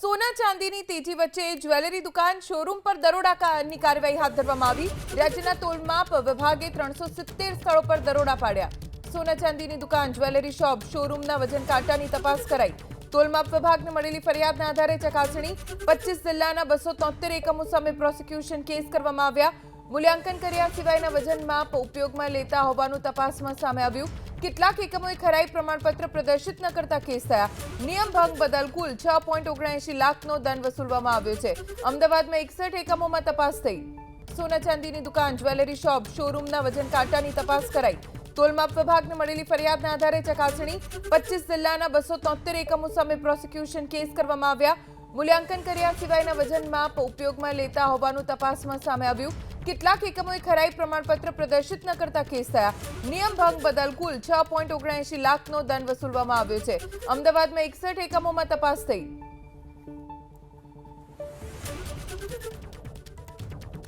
સોના ચાંદીની તેજી વચ્ચે જ્વેલરી દુકાન શોરૂમ પર દરોડાની કાર્યવાહી હાથ ધરવામાં આવી। રાજ્યના તોલમાપ વિભાગે 370 સ્થળો પર દરોડા પાડ્યા। સોના ચાંદીની દુકાન, જ્વેલરી શોપ, શોરૂમના વજન કાંટાની તપાસ કરાઈ। તોલમાપ વિભાગને મળેલી ફરિયાદના આધારે ચકાસણી 25 જિલ્લાના 273 એકમો સામે પ્રોસિક્યુશન કેસ કરવામાં આવ્યા। મૂલ્યાંકન કર્યા સિવાયના વજન માપ ઉપયોગમાં લેતા હોવાનું તપાસમાં સામે આવ્યું। કેટલાક એકમોએ ખરાઈ પ્રમાણપત્ર પ્રદર્શિત ન કરતા કેસ થયા। નિયમ ભંગ બદલ કુલ 6.79 લાખનો દંડ વસૂલવામાં આવ્યો છે। અમદાવાદમાં 61 એકમોમાં તપાસ થઈ। સોના ચાંદીની દુકાન, જ્વેલરી શોપ, શોરૂમના વજન કાંટાની તપાસ કરાઈ। તોલમાપ વિભાગને મળેલી ફરિયાદના આધારે ચકાસણી 25 જિલ્લાના 273 એકમો સામે પ્રોસિક્યુશન કેસ કરવામાં આવ્યા। મૂલ્યાંકન કર્યા સિવાયના વજન માપ ઉપયોગમાં લેતા હોવાનું તપાસમાં સામે આવ્યું। કેટલાક એકમોએ ખરાઈ પ્રમાણપત્ર પ્રદર્શિત ન કરતા કેસ થયા। નિયમ ભંગ બદલ કુલ 6.79 લાખનો દંડ વસૂલવામાં આવ્યો છે। અમદાવાદમાં 61 એકમોમાં તપાસ થઈ।